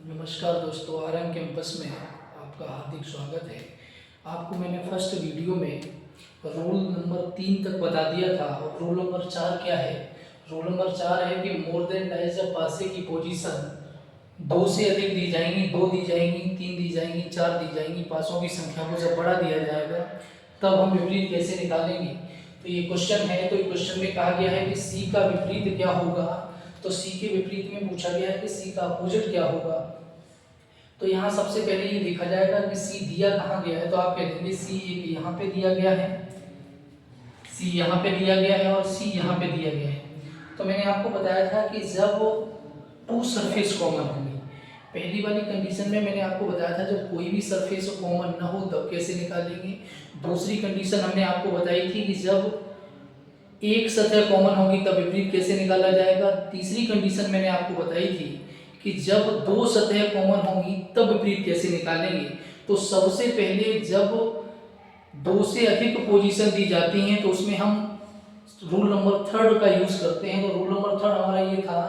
नमस्कार दोस्तों, RM campus में आपका हार्दिक स्वागत है। आपको मैंने फर्स्ट वीडियो में रूल नंबर 3 तक बता दिया था। और रूल नंबर 4 क्या है? रूल नंबर 4 है कि मोर देन डाइज जब पासे की पोजीशन 2 से अधिक दी जाएंगी, 2 दी जाएंगी, 3 दी जाएंगी, 4 दी जाएंगी, पासों की संख्या को जब बढ़ा दिया जाएगा तब हम विपरीत कैसे निकालेंगे। तो ये क्वेश्चन है। तो क्वेश्चन में कहा गया है कि सी का विपरीत क्या होगा। तो सी के विपरीत में पूछा गया है कि सी का अपोजिट क्या होगा। तो यहाँ सबसे पहले ये देखा जाएगा कि सी दिया कहाँ गया है। तो आप कह देंगे सी एक यहाँ पे दिया गया है, सी यहाँ पे दिया गया है और सी यहाँ पे दिया गया है। तो मैंने आपको बताया था कि जब टू सरफेस कॉमन होंगी, पहली वाली कंडीशन में मैंने आपको बताया था जब कोई भी सरफेस कॉमन ना हो तब कैसे निकालेंगे। दूसरी कंडीशन हमने आपको बताई थी कि जब एक सतह कॉमन होगी तब विपरीत कैसे निकाला जाएगा। तीसरी कंडीशन मैंने आपको बताई थी कि जब दो सतह कॉमन होंगी तब विपरीत कैसे निकालेंगे। तो सबसे पहले जब दो से अधिक पोजीशन दी जाती हैं तो उसमें हम रूल नंबर 3 का यूज करते हैं। तो रूल नंबर 3 हमारा ये था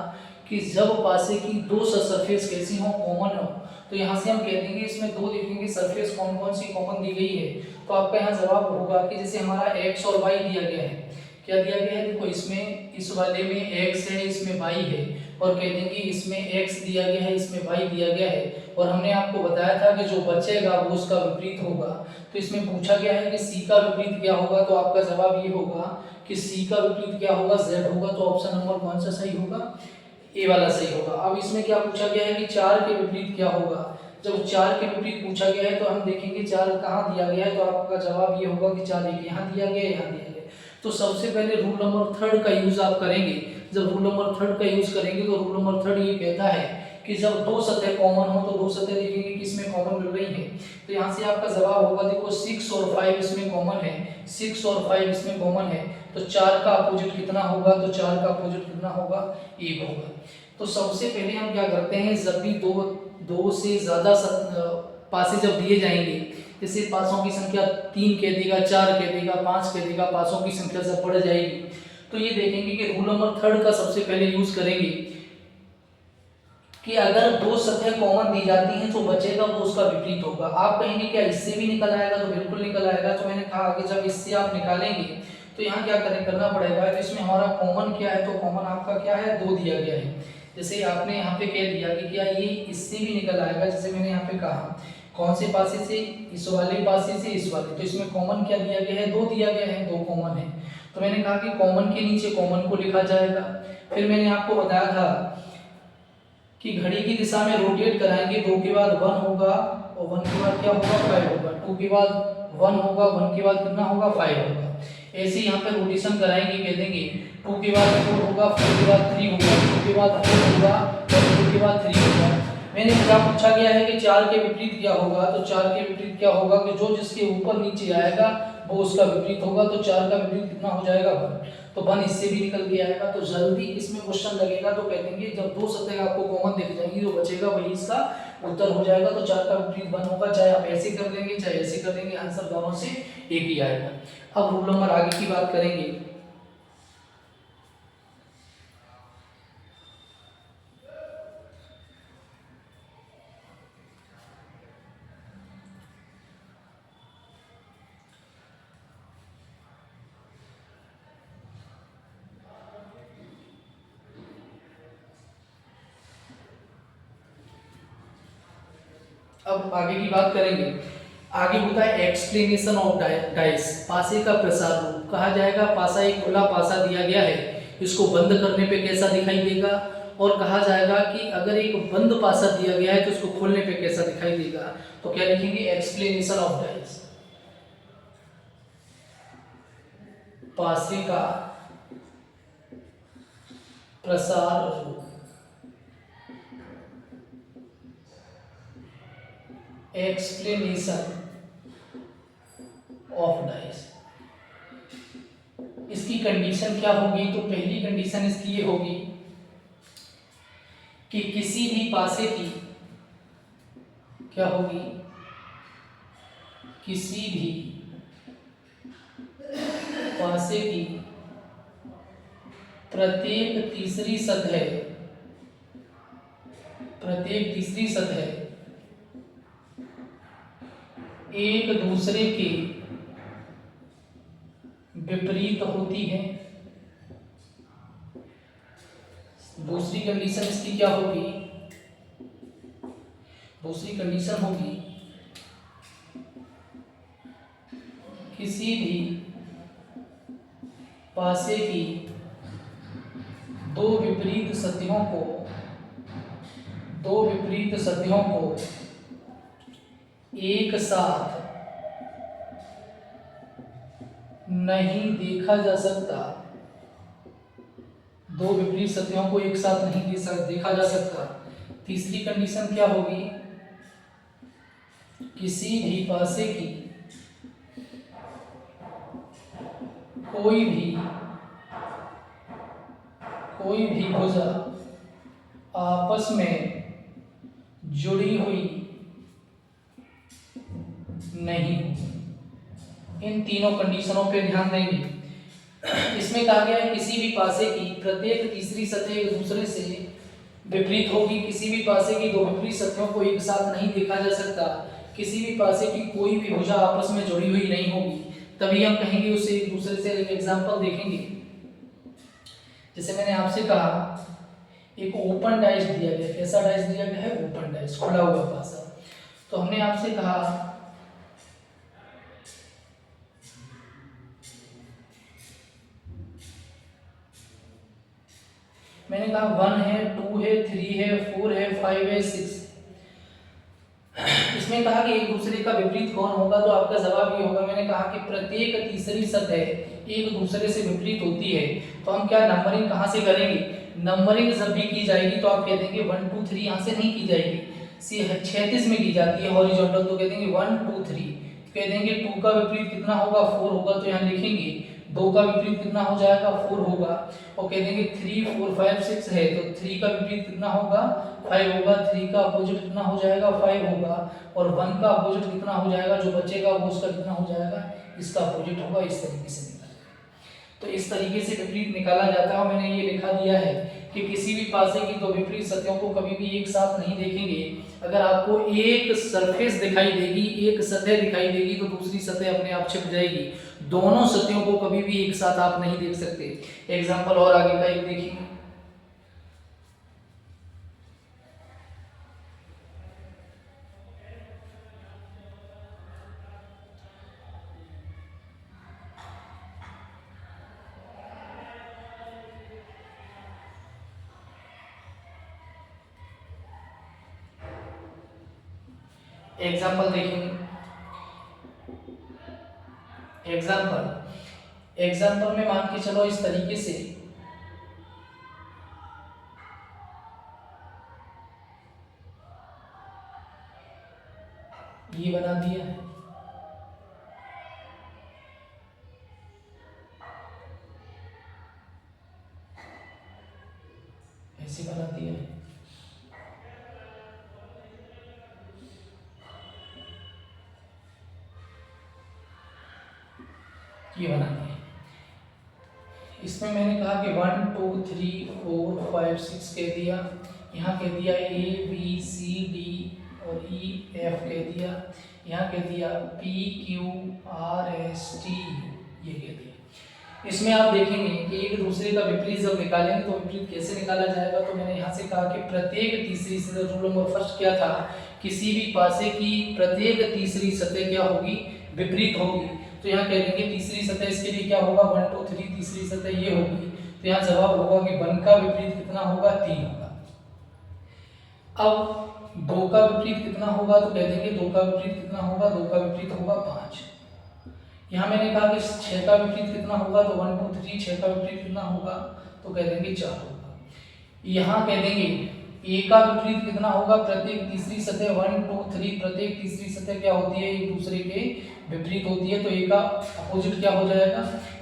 कि जब पासे की दो सरफेस कैसी हो, कॉमन हो। तो यहाँ से हम कह देंगे, इसमें दो देखेंगे सरफेस कौन कौन सी कॉमन दी गई है। तो आपका यहाँ जवाब होगा कि जैसे हमारा x और y दिया गया है। क्या दिया गया है? देखो, इसमें इस वाले में x है, इसमें y है। और कह देंगे इसमें x दिया गया है, इसमें y दिया गया है। और हमने आपको बताया था कि जो बचेगा वो उसका विपरीत होगा। तो इसमें पूछा गया है कि c का विपरीत क्या होगा। तो आपका जवाब ये होगा कि c का विपरीत क्या होगा, z होगा। तो ऑप्शन नंबर कौन सा सही होगा? ए वाला सही होगा। अब इसमें क्या पूछा गया है कि 4 के विपरीत क्या होगा। जब 4 के विपरीत पूछा गया है तो हम देखेंगे 4 कहाँ दिया गया है। तो आपका जवाब ये होगा कि 4 एक यहाँ दिया गया, यहाँ दिया गया। तो सबसे पहले रूल नंबर 3 का यूज आप करेंगे। जब रूल नंबर 3 का यूज करेंगे तो रूल नंबर 3 ये कहता है कि जब दो सतह कॉमन हो तो दो सतह देखेंगे किसमें कॉमन मिल रही है। तो यहाँ से आपका जवाब होगा, देखो 6 और 5 इसमें कॉमन है, 6 और 5 इसमें कॉमन है। तो 4 का अपोजिट कितना होगा? तो 4 का अपोजिट कितना होगा? 1 होगा। तो सबसे पहले हम क्या करते हैं, जब भी दो से ज्यादा पासे जब दिए जाएंगे, जैसे पासों की संख्या 3 कह देगा, 4 कह देगा, 5 कह देगा, पासों की संख्या जब बढ़ जाएगी तो ये देखेंगे कि रूल नंबर 3 का सबसे पहले यूज करेंगे कि अगर दो सतह कॉमन दी जाती हैं तो बचेगा वो उसका विपरीत होगा। आप कहेंगे क्या इससे भी निकल आएगा? तो बिल्कुल निकल आएगा। तो मैंने कहा कि जब इससे आप निकालेंगे तो यहाँ क्या करना पड़ेगा। तो इसमें हमारा कॉमन क्या है? तो कॉमन आपका क्या है? 2 दिया गया है। जैसे आपने यहाँ पे कह दिया कि क्या ये इससे भी निकल आएगा। जैसे मैंने यहाँ पे कहा कौन से पासे से? इस वाले पासे से इस वाले। तो इसमें कॉमन क्या दिया गया है? 2 दिया गया है, 2 कॉमन है। तो मैंने कहा कि कॉमन के नीचे कॉमन को लिखा जाएगा। फिर मैंने आपको बताया था कि घड़ी की दिशा में रोटेट कराएंगे, 2 के बाद 1 होगा और 1 के बाद क्या होगा? 5 होगा। 2 के बाद 1 होगा, 1 के बाद कितना होगा? 5 होगा। ऐसे ही यहाँ पे रोटेशन कराएंगे, कह देंगे 2 के बाद 4 होगा, 4 के बाद 3 होगा, 2 के बाद 4 होगा और 4 के बाद 3 होगा। मैंने क्या पूछा गया है कि 4 के विपरीत क्या होगा। तो 4 के विपरीत क्या होगा कि जो जिसके ऊपर नीचे आएगा वो उसका विपरीत होगा। तो 4 का विपरीत कितना हो जाएगा? 1। तो 1 इससे भी निकल के आएगा। तो जल्दी इसमें क्वेश्चन लगेगा तो कह देंगे जब दो सतह आपको कॉमन दिख जाएंगी तो बचेगा वही इसका उत्तर हो जाएगा। तो 4 का विपरीत 1 होगा। चाहे आप ऐसे कर लेंगे चाहे ऐसे कर लेंगे, आंसर दोनों से एक ही आएगा। अब रूल नंबर आगे की बात करेंगे। अब आगे की बात करेंगे। आगे होता है एक्सप्लेनेशन ऑफ डाइस, पासे का प्रसार रूप। कहा जाएगा पासा एक खुला पासा दिया गया है, इसको बंद करने पे कैसा दिखाई देगा। और कहा जाएगा कि अगर एक बंद पासा दिया गया है तो इसको खोलने पे कैसा दिखाई देगा। तो क्या लिखेंगे? एक्सप्लेनेशन ऑफ डाइस, पासे का प्रसार रूप। एक्सप्लेनेशन ऑफ डाइस, इसकी कंडीशन क्या होगी? तो पहली कंडीशन इसकी ये होगी कि किसी भी पासे की क्या होगी? किसी भी पासे की प्रत्येक तीसरी सतह प्रत्येक तीसरी सतह एक दूसरे के विपरीत होती है। दूसरी कंडीशन इसकी क्या होगी? दूसरी कंडीशन होगी किसी भी पासे की दो विपरीत सतहों को एक साथ नहीं देखा जा सकता। दो विपरीत सतहों को एक साथ नहीं देखा जा सकता। तीसरी कंडीशन क्या होगी? किसी भी पासे की कोई भी भुजा आपस में जुड़ी हुई नहीं। इन तीनों कंडीशनों पे ध्यान देंगे। इसमें कहा गया है किसी भी पासे की प्रत्येक तीसरी सतह एक दूसरे से विपरीत होगी। किसी भी पासे की दो विपरीत सतहों को एक साथ नहीं देखा जा सकता। किसी भी पासे की कोई भी भुजा आपस में जुड़ी हुई नहीं होगी, तभी हम कहेंगे उसे एक दूसरे से। एक एग्जांपल देखेंगे, जैसे मैंने आपसे कहा एक ओपन डाइस दिया गया। कैसा डाइस दिया गया है? ओपन डाइस, खुला हुआ पासा। तो हमने आपसे कहा मैंने कहा 1 है, 2 है, 3 है, 4 है, 5 है, 6। इसमें कहा कि एक दूसरे का विपरीत कौन होगा, तो आपका जवाब ये होगा। मैंने कहा कि प्रत्येक तीसरी सतह एक दूसरे से विपरीत होती है। तो हम क्या नंबरिंग कहाँ से करेंगे? नंबरिंग जब भी की जाएगी तो आप कह देंगे 1 2 3, यहाँ से नहीं की जाएगी। क्षैतिज में की जाती है, हॉरिजॉन्टल, तो कह देंगे 1 2 3। कह देंगे 2 का विपरीत कितना होगा? 4 होगा, तो यहाँ लिखेंगे 2 का विपरीत कितना हो जाएगा? 4 होगा। और कह देंगे 3 4 5 6 है, तो 3 का विपरीत कितना होगा? 5 होगा। 3 का अपोजिट कितना हो जाएगा? 5 होगा। और 1 का अपोजिट कितना हो जाएगा? जो बचेगा वो उसका कितना हो जाएगा? इसका अपोजिट होगा। इस तरीके से निकाला, तो इस तरीके से विपरीत निकाला जाता है। मैंने ये लिखा दिया है कि किसी भी पासे की दो विपरीत सतहों को कभी भी एक साथ नहीं देखेंगे। अगर आपको एक सरफेस दिखाई देगी, एक सतह दिखाई देगी, तो दूसरी सतह अपने आप छिप जाएगी। दोनों सतहों को कभी भी एक साथ आप नहीं देख सकते। एग्जाम्पल और आगे का एक देखिए। एग्जाम्पल देखेंगे। एग्जाम्पल में मान के चलो इस तरीके से ये बना दिया है, ऐसे बना दिया है। ये बना दिया। इसमें मैंने कहा कि 1 2 3 4 5 6 कह दिया। यहाँ कह दिया A B C D और E F कह दिया। यहाँ कह दिया P Q R S T, ये कह दिया। इसमें आप देखेंगे कि एक दूसरे का विपरीत जब निकालेंगे तो विपरीत कैसे निकाला जाएगा। तो मैंने यहाँ से कहा कि प्रत्येक तीसरी सतह, रूल नंबर फर्स्ट क्या था? किसी भी पासे की प्रत्येक तीसरी सतह क्या होगी? विपरीत होगी। तो यहाँ कह देंगे तीसरी सतह, इसके लिए क्या होगा? 1 2 3, तीसरी सतह ये होगी। तो यहाँ जवाब होगा कि 1 का विपरीत कितना होगा? 3 होगा। अब 2 का विपरीत कितना होगा? तो कह देंगे 2 का विपरीत कितना होगा? 2 का विपरीत होगा 5। यहाँ मैंने कहा कि 6 का विपरीत कितना होगा? तो 1 2 3, 6 का विपरीत कितना होगा? तो कह देंगे 4 होगा। यहाँ कह देंगे A का विपरीत कितना होगा? प्रत्येक तीसरी सतह 1 2 3, प्रत्येक तीसरी सतह क्या होती है? एक दूसरे के विपरीत होती है। तो A का अपोजिट क्या हो जाएगा?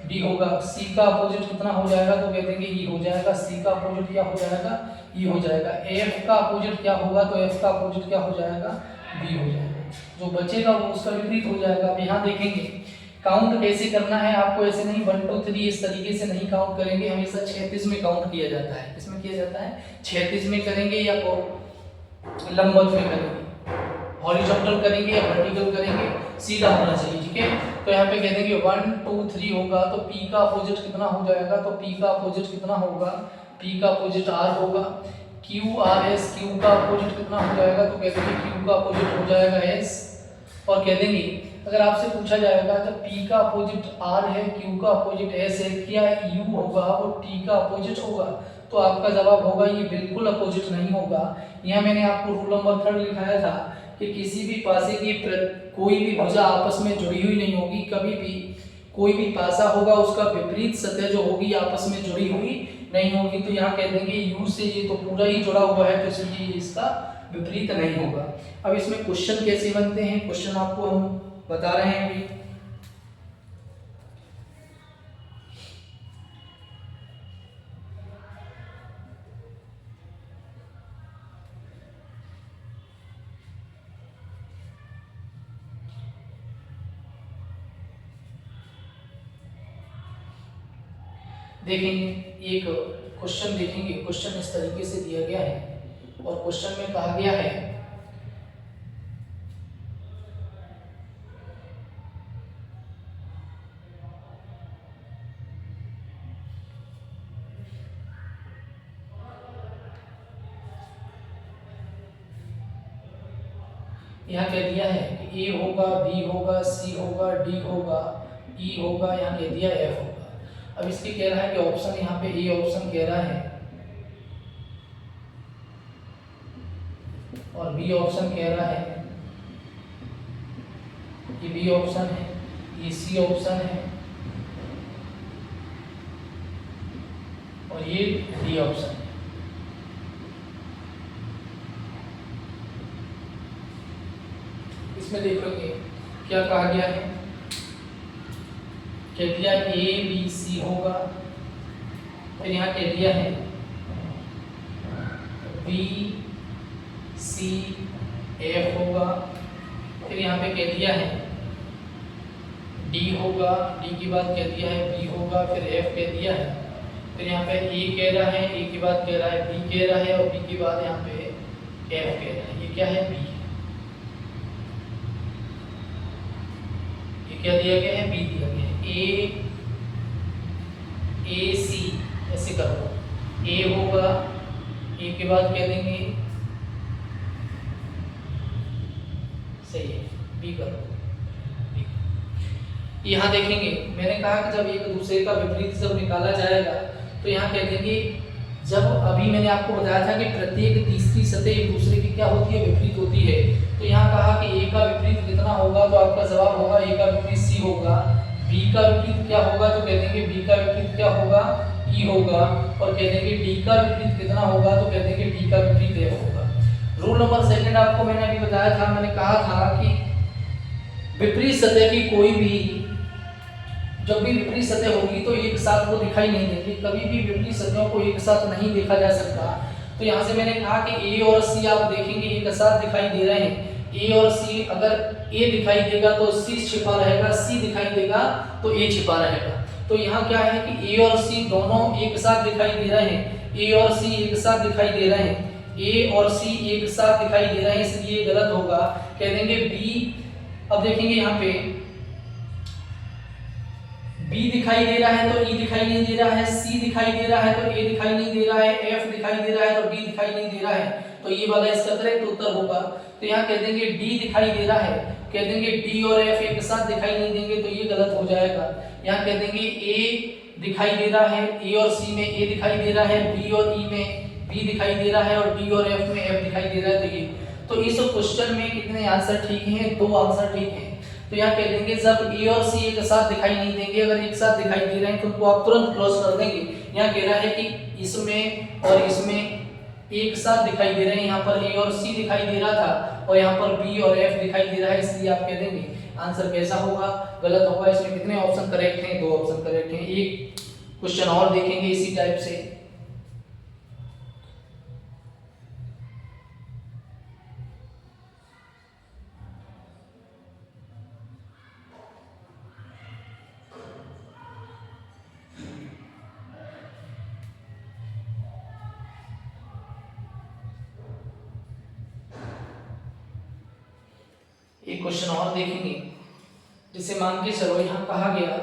B होगा। C का अपोजिट कितना हो जाएगा? तो कह देंगे E हो जाएगा। C का अपोजिट क्या हो जाएगा? E हो जाएगा। F का अपोजिट क्या होगा? तो F का अपोजिट क्या हो जाएगा? B हो जाएगा। जो बचेगा वो उसका विपरीत हो जाएगा। अब यहाँ देखेंगे काउंट कैसे करना है आपको। ऐसे नहीं 1 2 3 इस तरीके से नहीं काउंट करेंगे, हमेशा क्षैतिज में काउंट किया जाता है। किसमें किया जाता है? क्षैतिज में करेंगे या लंबवत में करेंगे, हॉरिजॉन्टल करेंगे या वर्टिकल करेंगे, सीधा होना चाहिए, ठीक है। तो यहाँ पे कह देंगे 1 2 3 होगा तो P का अपोजिट कितना हो जाएगा, तो P का अपोजिट कितना होगा, P का अपोजिट R होगा। Q R S, Q का अपोजिट कितना हो जाएगा, तो कह देंगे Q का अपोजिट हो जाएगा S। और कह देंगे अगर आपसे पूछा जाएगा जब P का अपोजिट R है, Q का अपोजिट S है, क्या U होगा वो T का अपोजिट होगा, तो आपका जवाब होगा ये बिल्कुल अपोजिट नहीं होगा। यहाँ मैंने आपको रूल नंबर 3 लिखाया था कि किसी भी पासे की कोई भी भुजा आपस में जुड़ी हुई नहीं होगी, कभी भी कोई भी पासा होगा उसका विपरीत सतह जो होगी आपस में जुड़ी हुई नहीं होगी। तो यहाँ कह देंगे U से ये तो पूरा ही जुड़ा हुआ है, तो इसलिए इसका विपरीत नहीं होगा। अब इसमें क्वेश्चन कैसे बनते हैं, क्वेश्चन आपको हम बता रहे हैं अभी। देखेंगे एक क्वेश्चन, देखेंगे क्वेश्चन इस तरीके से दिया गया है और क्वेश्चन में कहा गया है यहाँ कह दिया है कि A होगा, B होगा, C होगा, D होगा, E होगा, यहाँ कह दिया F होगा। अब इसके कह रहा है कि ऑप्शन, यहाँ पे A ऑप्शन कह रहा है और B ऑप्शन कह रहा है, ये B ऑप्शन है, ये C ऑप्शन है और ये D ऑप्शन है। इसमें देखोगे क्या कहा गया है, कह दिया A B C होगा, फिर यहाँ कह दिया है B C F होगा, फिर यहाँ पे कह दिया है D होगा, D की बात कह दिया है B होगा, फिर F कह दिया है, फिर यहाँ पे A कह रहा है, A की बात कह रहा है, B कह रहा है और B की बात यहाँ पे F कह रहा है। ये क्या है, B, ये क्या दिया गया है, B दिया गया है। A C ऐसे करो, A होगा, A के बाद कह देंगे, सही है, B करो। यहाँ देखेंगे मैंने कहा कि जब एक दूसरे का विपरीत जब निकाला जाएगा तो यहाँ कह देंगे, जब अभी मैंने आपको बताया था कि प्रत्येक तीसरी सतह एक दूसरे की क्या होती है, विपरीत होती है। तो यहाँ कहा कि A का विपरीत कितना होगा, तो आपका जवाब होगा A का विपरीत C होगा। B का विपरीत क्या होगा, तो कह देंगे B का विपरीत क्या होगा, E होगा। और कह देंगे D का विपरीत कितना होगा, तो कह देंगे D का विपरीत F होगा। रूल नंबर 2 आपको मैंने अभी बताया था, मैंने कहा था कि विपरीत सतह की कोई भी, जब भी विपरीत सतह होगी तो एक साथ वो दिखाई नहीं देंगी, कभी भी विपरीत सतहों को एक साथ नहीं देखा जा सकता। तो यहाँ से मैंने कहा कि A और C आप देखेंगे एक साथ दिखाई दे रहे हैं। A और C, अगर A दिखाई देगा तो C छिपा रहेगा, C दिखाई देगा तो A छिपा रहेगा। तो यहाँ क्या है कि A और C दोनों एक साथ दिखाई दे रहे हैं, A और C एक साथ दिखाई दे रहे हैं, A और C एक साथ दिखाई दे रहे हैं, इसलिए गलत होगा। कह देंगे B। अब देखेंगे यहाँ पे B दिखाई दे रहा है तो E दिखाई नहीं दे रहा है, C दिखाई दे रहा है तो A दिखाई नहीं दे रहा है, F दिखाई दे रहा है तो D दिखाई नहीं दे रहा है, तो ये वाला इसका करेक्ट उत्तर होगा। तो यहाँ कह देंगे D दिखाई दे रहा है, कह देंगे D और F एक साथ दिखाई नहीं देंगे तो ये गलत हो जाएगा। यहाँ कह देंगे A दिखाई दे रहा है, A और C में A दिखाई दे रहा है, B और E में B दिखाई दे रहा है और D और F में F दिखाई दे रहा है। तो ये, तो इस क्वेश्चन में कितने आंसर ठीक हैं, 2 आंसर ठीक हैं। तो यहाँ कह देंगे जब A और C एक साथ दिखाई नहीं देंगे, अगर एक साथ दिखाई दे रहे हैं तो उनको आप तुरंत क्रॉस कर देंगे। यहाँ कह रहा है कि इसमें और इसमें एक साथ दिखाई दे रहे हैं, यहाँ पर A और C दिखाई दे रहा था और यहाँ पर B और F दिखाई दे रहा है, इसलिए आप कह देंगे आंसर कैसा होगा, गलत होगा। इसमें कितने ऑप्शन करेक्ट हैं, 2 ऑप्शन करेक्ट हैं। एक क्वेश्चन और देखेंगे इसी टाइप से। एक क्वेश्चन और देखेंगे, जिसे मान के चलो यहाँ कहा गया,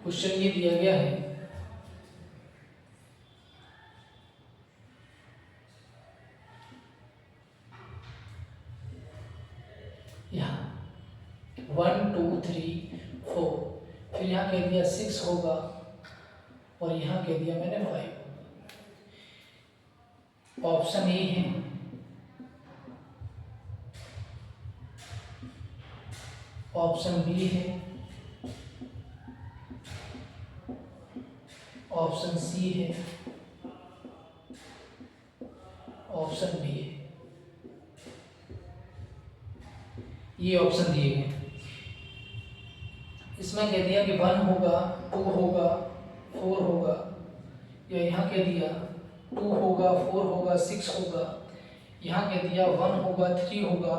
क्वेश्चन ये दिया गया है, यहाँ 1 2 3 4, फिर यहाँ कह दिया 6 होगा और यहाँ कह दिया मैंने 5। ऑप्शन ए है, ऑप्शन बी है, ऑप्शन सी है, ऑप्शन डी है। ये ऑप्शन दिए गए। इसमें कह दिया कि 1 होगा, 2 होगा, 4 होगा, या यहाँ कह दिया 2 होगा, 4 होगा, 6 होगा, यहाँ कह दिया 1 होगा, 3 होगा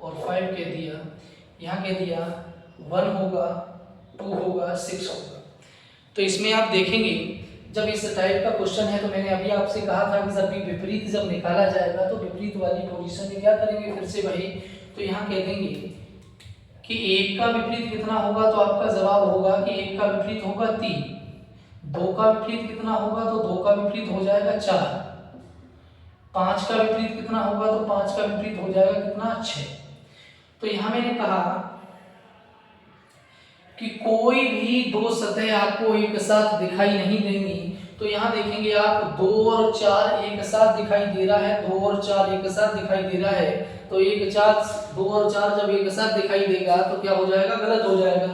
और 5 कह दिया, यहाँ कह दिया 1 होगा, 2 होगा, 6 होगा। तो इसमें आप देखेंगे जब इस टाइप का क्वेश्चन है, तो मैंने अभी आपसे कहा था कि जब भी विपरीत जब निकाला जाएगा तो विपरीत वाली पोजीशन में क्या करेंगे, फिर से वही, तो यहाँ कह देंगे कि 1 का विपरीत कितना होगा, तो आपका जवाब होगा कि 1 का विपरीत होगा 3, 2 का विपरीत कितना होगा, तो 2 का विपरीत हो जाएगा 4, 5 का विपरीत कितना होगा, तो 5 का विपरीत हो जाएगा कितना, 6। तो यहाँ मैंने कहा कि कोई भी दो सतह आपको एक साथ दिखाई नहीं देंगी, तो यहाँ देखेंगे आप 2 और 4 एक साथ दिखाई दे रहा है, 2 और 4 एक साथ दिखाई दे रहा है, तो 2 और 4 जब एक साथ दिखाई देगा तो क्या हो जाएगा, गलत हो जाएगा।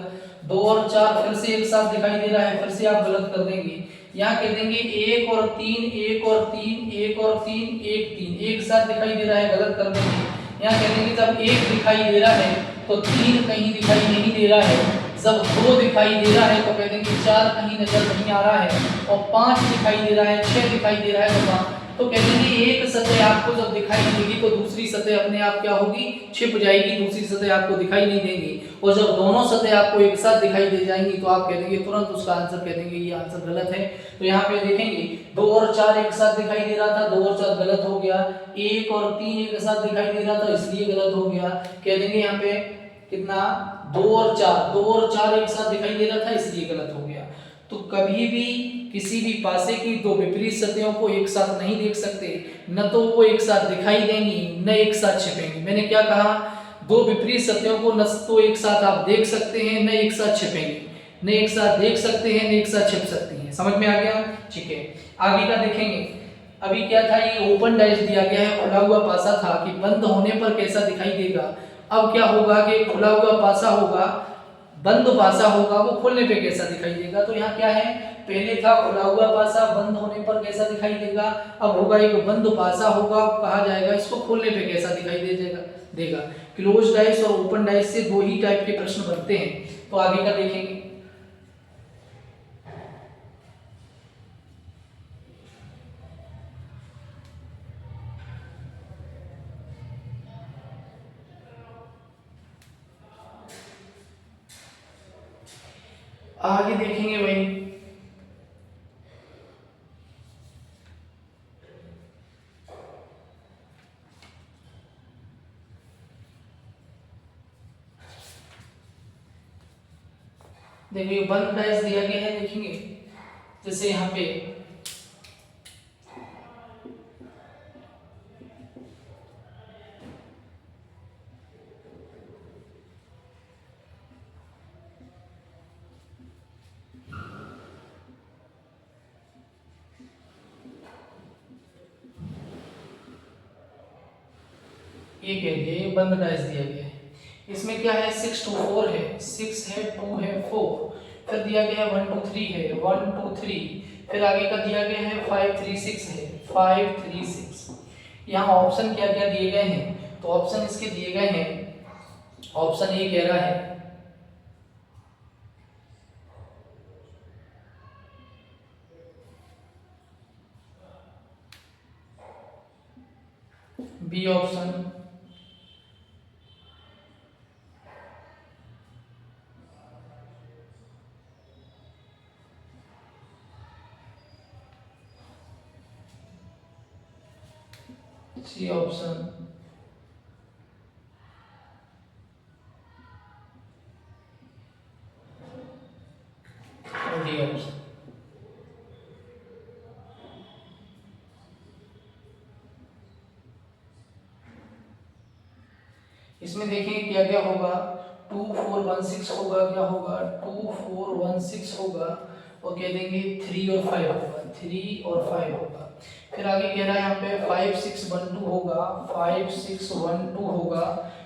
2 और 4 फिर से एक साथ दिखाई दे रहा है, फिर से आप गलत कर देंगे। यहाँ कह देंगे 1 और 3, 1 और 3, 1 और 3, 1 3 एक साथ दिखाई दे रहा है, गलत कर देंगे। यहाँ कह देंगे जब 1 दिखाई दे रहा है तो 3 कहीं दिखाई नहीं दे रहा है, जब 2 दिखाई दे रहा है तो कह देंगे 4 कहीं नजर नहीं आ रहा है, और 5 दिखाई दे रहा है, 6 दिखाई दे रहा है, तो कह देंगे एक सतह आपको जब दिखाई देगी तो दूसरी सतह अपने आप क्या होगी, छिप जाएगी, दूसरी सतह आपको दिखाई नहीं देगी। और जब दोनों सतह आपको एक साथ दिखाई दे जाएंगी तो आप कह देंगे तुरंत उसका आंसर कह देंगे ये आंसर गलत है। तो यहाँ पे देखेंगे 2 और 4 एक साथ दिखाई दे रहा था, 2 और 4 गलत हो गया, 1 और 3 एक साथ दिखाई दे रहा था इसलिए गलत हो गया। कह देंगे यहाँ पे कितना, 2 और 4 एक साथ दिखाई दे रहा था इसलिए गलत हो गया। तो कभी भी किसी भी पासे की दो विपरीत सतहों को एक साथ नहीं देख सकते, न तो वो एक साथ दिखाई देंगी न एक साथ छिपेंगी। मैंने क्या कहा, दो विपरीत सतहों को न तो एक साथ आप देख सकते हैं न एक साथ छिपेंगे, न एक साथ देख सकते हैं न एक साथ छिप सकती हैं। समझ में आ गया, ठीक है। आगे का देखेंगे, अभी क्या था, ये ओपन डाइस दिया गया है, खुला हुआ पासा था कि बंद होने पर कैसा दिखाई देगा। अब क्या होगा कि खुला हुआ पासा होगा, बंद पासा होगा, वो खोलने पे कैसा दिखाई देगा। तो यहाँ क्या है, पहले था खुला हुआ पासा, बंद होने पर कैसा दिखाई देगा। अब होगा एक बंद पासा होगा, कहा जाएगा इसको खोलने पे कैसा दिखाई देगा। क्लोज डाइस और ओपन डाइस से दो ही टाइप के प्रश्न बनते हैं। तो आगे का देखेंगे, आगे देखेंगे भाई, देखिए बंद डाइस दिया गया है, देखेंगे जैसे यहाँ पे ये कह दिया, ये बंद डाइस दिया गया है। इसमें क्या है, 6 2 4 है, 6 है, 2 है, 4, फिर दिया गया है 1 2 3 है, 1 2 3, फिर आगे का दिया गया है 5 3 6 है, 5 3 6। यहाँ ऑप्शन क्या क्या दिए गए हैं, तो ऑप्शन इसके दिए गए हैं, ऑप्शन ए कह रहा है बी ऑप्शन, सी ऑप्शन और डी ऑप्शन। इसमें देखें क्या क्या होगा, 2416 होगा, क्या होगा 2416 होगा, और कह देंगे 3 और 5 होगा, 3 और 5 होगा। फिर आगे कह रहा है यहाँ पे 5612 होगा, 5612 होगा।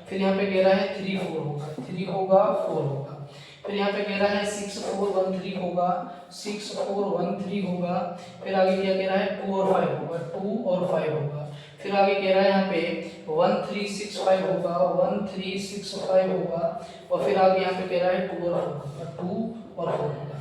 फिर यहाँ पे कह रहा है 34 होगा, 3 होगा 4 होगा। फिर यहाँ पे कह रहा है 6413 होगा, 6413 होगा। फिर आगे क्या कह रहा है 2 और 5 होगा, 2 और 5 होगा। फिर आगे कह रहा है यहाँ पे 1365 होगा, 1365 होगा। और फिर आगे यहाँ पे कह रहा है 2 और 4 होगा, 2 और 4 होगा।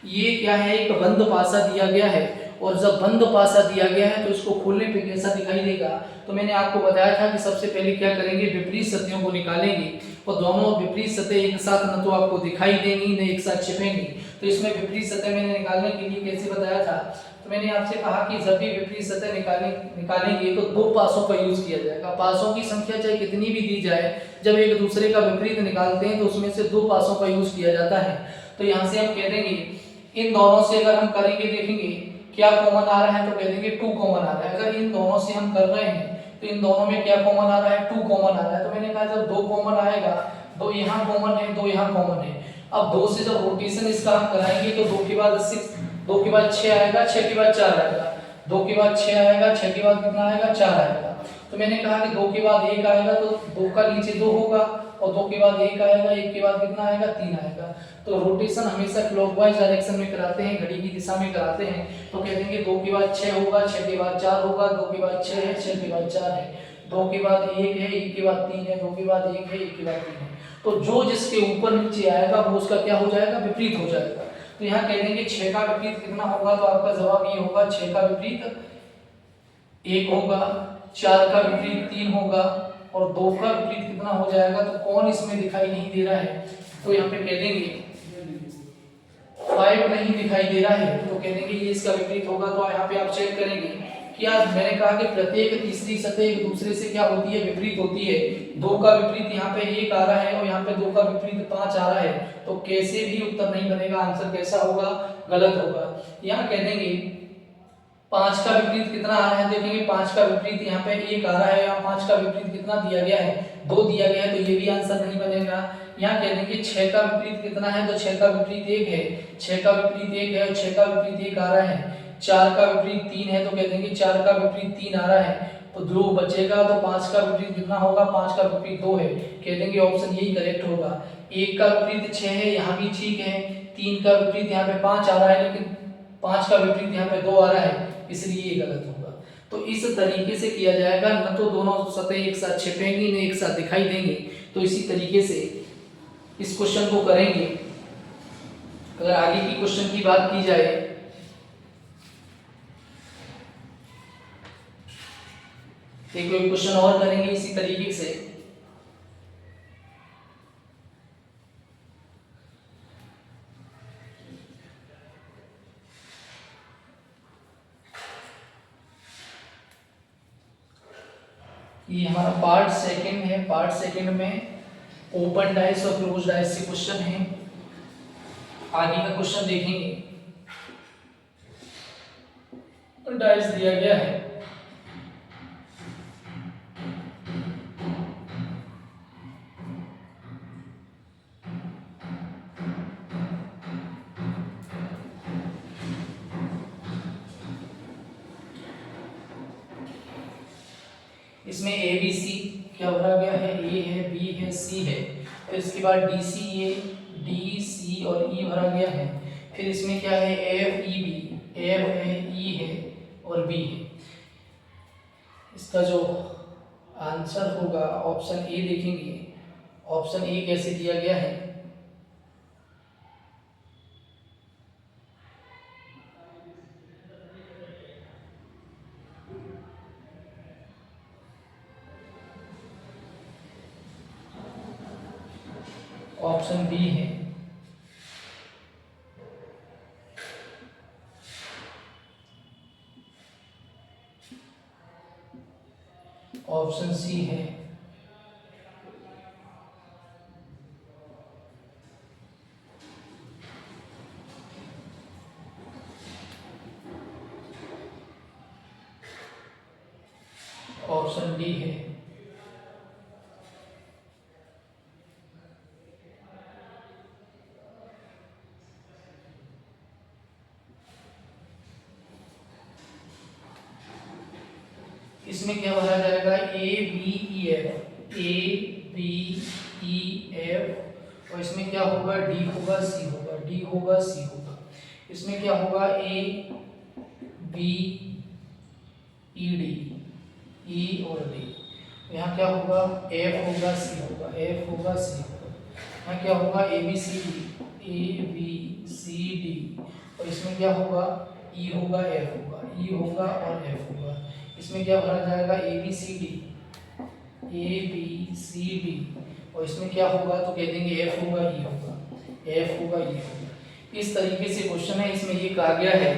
ये क्या है, एक बंद पासा दिया गया है, और जब बंद पासा दिया गया है तो इसको खोलने पे कैसा दिखाई देगा। तो मैंने आपको बताया था कि सबसे पहले क्या करेंगे, विपरीत सतहों को निकालेंगे, और दोनों विपरीत सतह एक साथ न तो आपको दिखाई देंगी न एक साथ छिपेंगी। तो इसमें विपरीत सतह मैंने निकालने के लिए कैसे बताया था, तो मैंने आपसे कहा कि जब भी विपरीत सतह निकालेंगे तो 2 पासों का यूज किया जाएगा। पासों की संख्या चाहे कितनी भी दी जाए, जब एक दूसरे का विपरीत निकालते हैं तो उसमें से 2 पासों का यूज किया जाता है। तो यहाँ से हम कह देंगे इन दोनों से अगर हम करेंगे, देखेंगे क्या कॉमन आ रहा है, तो कह देंगे 2 कॉमन आ रहा है। अगर इन दोनों से हम कर रहे हैं तो इन दोनों में क्या कॉमन आ रहा है, 2 कॉमन आ रहा है। तो मैंने कहा जब 2 कॉमन आएगा, 2 यहाँ कॉमन है, 2 यहाँ कॉमन है। अब 2 से जब रोटेशन इसका हम कराएंगे तो 2 के बाद 6, 2 के बाद 6 आएगा, 6 के बाद 4 आएगा, 2 के बाद 6 आएगा, 6 के बाद कितना आएगा, 4 आएगा। तो मैंने कहा कि 2 के बाद 1 आएगा तो 2 का नीचे 2 होगा, और 2 के बाद 1 आएगा, 1 के बाद कितना आएगा, 3 आएगा। तो रोटेशन हमेशा क्लॉकवाइज डायरेक्शन में कराते हैं, घड़ी की दिशा में कराते हैं। तो कह देंगे 2 के बाद 6 होगा, 6 के बाद 4 होगा, 2 के बाद 6 है, 6 के बाद 4 है, 2 के बाद 1 है, 1 के बाद 3 है, 2 के बाद 1 है, 1 के बाद 3 है। तो जो जिसके ऊपर नीचे आएगा वो उसका क्या हो जाएगा, विपरीत हो जाएगा। तो यहाँ कह देंगे 6 का विपरीत कितना होगा, तो आपका जवाब ये होगा 6 का विपरीत 1 होगा, 4 का विपरीत 3 होगा, और 2 का विपरीत कितना हो जाएगा। तो कौन इसमें दिखाई नहीं दे रहा है, तो यहाँ पे कह देंगे 5 नहीं दिखाई दे रहा है, तो कह देंगे ये इसका विपरीत होगा। तो यहाँ पे आप चेक करेंगे क्या, मैंने कहा कि प्रत्येक तीसरी सतह एक दूसरे से क्या होती है, विपरीत होती है। 2 का विपरीत यहाँ पे 1 आ रहा है, और यहाँ पे 2 का विपरीत 5 आ रहा है, तो कैसे भी उत्तर नहीं बनेगा, आंसर कैसा होगा, गलत होगा। यहाँ कह देंगे 5 का विपरीत कितना आ रहा है, देखेंगे 5 का विपरीत यहाँ पे 1 आ रहा है, यहाँ 5 का विपरीत कितना दिया गया है, 2 दिया गया है, तो ये भी आंसर नहीं बनेगा। यहाँ कह देंगे 6 का विपरीत कितना है, तो 6 का विपरीत 1 है, 6 का विपरीत 1 है, और 6 का विपरीत 1 आ रहा है। 4 का विपरीत 3 है, तो कह देंगे 4 का विपरीत 3 आ रहा है, तो 2 बचेगा। तो 5 का विपरीत कितना होगा, 5 का विपरीत 2 है, कह देंगे ऑप्शन यही करेक्ट होगा। 1 का विपरीत 6 है, यहाँ भी ठीक है। 3 का विपरीत यहाँ पे 5 आ रहा है, लेकिन 5 का विपरीत यहाँ पे 2 आ रहा है, इसलिए ये गलत होगा। तो इस तरीके से किया जाएगा, न तो दोनों सतह एक साथ छिपेंगी न एक साथ दिखाई देंगी। तो इसी तरीके से इस क्वेश्चन को करेंगे। अगर आगे की क्वेश्चन की बात की जाए, एक क्वेश्चन और करेंगे इसी तरीके से। ये हमारा पार्ट सेकंड है। पार्ट सेकंड में ओपन डाइस और क्लोज डाइस से क्वेश्चन है। आगे का क्वेश्चन देखेंगे। डाइस दिया गया है, इसमें ए बी सी क्या भरा गया है, ए है, बी है, सी है। फिर इसके बाद डी सी ए, डी सी और ई भरा गया है। फिर इसमें क्या है, एफ ई बी, एफ है, ई है और बी है। इसका जो आंसर होगा ऑप्शन ए देखेंगे। ऑप्शन ए कैसे दिया गया है, ऑप्शन बी है। ऑप्शन सी है। ऑप्शन डी है। इसमें क्या भरा जाएगा? A B E F, A B E F, और इसमें क्या होगा? डी होगा, सी होगा, डी होगा, सी होगा। इसमें क्या होगा? ए बी ई डी, ई और डी। यहाँ क्या होगा? एफ होगा, सी होगा, एफ होगा, सी होगा। यहाँ क्या होगा? A B C D, A B C D, और इसमें क्या होगा? ई होगा, एफ होगा, ई होगा और एफ होगा। इसमें क्या भरा जाएगा? A B C D, A B C D, और इसमें क्या होगा? तो कह देंगे एफ होगा, ई होगा, एफ होगा, ई होगा। इस तरीके से क्वेश्चन है। इसमें ये कहा गया है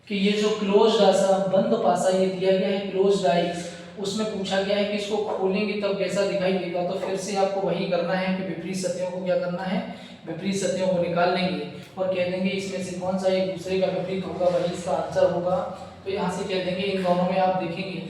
कि ये जो क्लोज आसा, बंद पासा ये दिया गया है क्लोज डाइस, उसमें पूछा गया है कि इसको खोलेंगे तब कैसा दिखाई देगा। तो फिर से आपको वही करना है कि विपरीत सतहों को क्या करना है? विपरीत सतहों को निकाल लेंगे और कह देंगे इसमें से कौन सा एक दूसरे का विपरीत होगा, वही इसका आंसर होगा। तो यहाँ से कह देंगे इन दोनों में आप देखेंगे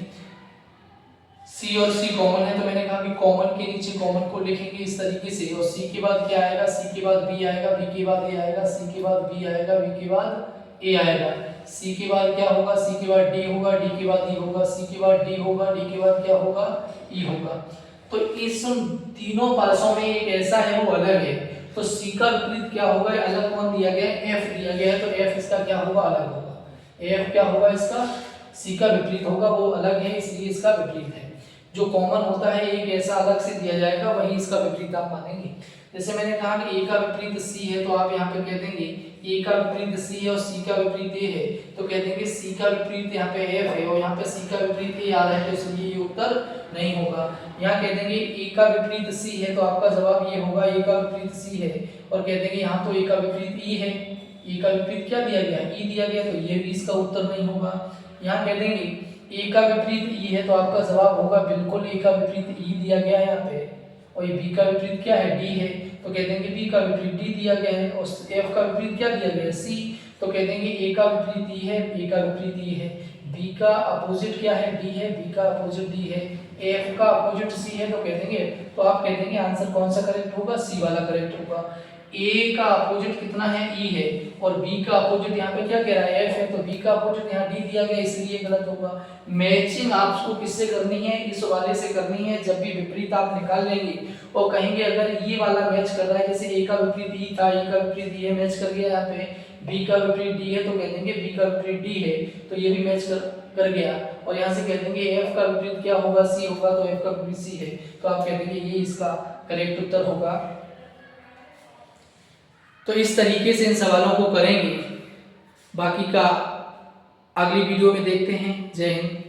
सी और सी कॉमन है, तो मैंने कहा कि कॉमन के नीचे कॉमन को लिखेंगे इस तरीके से, और सी के बाद क्या आएगा? सी के बाद बी आएगा, बी के बाद ए आएगा, सी के बाद बी आएगा, बी के बाद ए आएगा, सी के बाद क्या होगा? सी के बाद डी होगा, डी के बाद ई होगा, सी के बाद डी होगा, डी के बाद क्या होगा? ई होगा। तो इस तीनों पासों में एक ऐसा है वो अलग है, तो सी का विपरीत क्या होगा? अलग कौन दिया गया है? एफ दिया गया है, तो एफ इसका क्या होगा? अलग होगा। एफ क्या होगा? इसका सी का विपरीत होगा, वो अलग है इसलिए इसका विपरीत है। जो कॉमन होता है एक ऐसा अलग से दिया जाएगा, वही इसका विपरीत आप मानेंगे। जैसे मैंने कहा कि ए का विपरीत सी है, तो आप यहाँ पे कह देंगे ए का विपरीत सी है और सी का विपरीत ए है, तो कह देंगे सी का विपरीत यहाँ पे एफ है और यहाँ पे सी का विपरीत ए आ रहा है, तो इसलिए ये उत्तर नहीं होगा। यहाँ कह देंगे ए का विपरीत सी है, तो आपका जवाब ये होगा ए का विपरीत सी है, और कह देंगे यहाँ तो ए का विपरीत ई है, ए का विपरीत क्या दिया गया? ई दिया गया, तो ये भी इसका उत्तर नहीं होगा। यहाँ कह देंगे ए का विपरीत ई है, तो आपका जवाब होगा बिल्कुल ए का विपरीत ई दिया गया है यहाँ पे, और ये बी का विपरीत क्या है? डी है, तो कह देंगे बी का विपरीत डी दिया गया है, और एफ का विपरीत क्या दिया गया है? सी, तो कह देंगे ए का विपरीत ई है, ए का विपरीत ई है, बी का अपोजिट क्या है? डी है, बी का अपोजिट डी है, एफ का अपोजिट सी है, तो कह देंगे, तो आप कह देंगे आंसर कौन सा करेक्ट होगा? सी वाला करेक्ट होगा। ए का अपोजिट कितना है? ई है, और बी का अपोजिट यहाँ पे क्या कह रहा है? एफ है, तो बी का अपोजिट यहाँ डी दिया गया, इसलिए गलत होगा। मैचिंग आपको किससे करनी है? इस वाले से करनी है। जब भी विपरीत आप निकाल लेंगे और कहेंगे अगर ये वाला मैच कर रहा है, जैसे ए का विपरीत ई था, ए का विपरीत ये मैच कर गया यहाँ पे, बी का विपरीत डी है, तो कह देंगे बी का विपरीत डी है, तो ये भी मैच कर गया, और यहाँ से कह देंगे एफ का विपरीत क्या होगा? सी होगा, तो एफ का विपरीत सी है, तो आप कह देंगे ये इसका करेक्ट उत्तर होगा। तो इस तरीके से इन सवालों को करेंगे, बाकी का अगली वीडियो में देखते हैं। जय हिंद।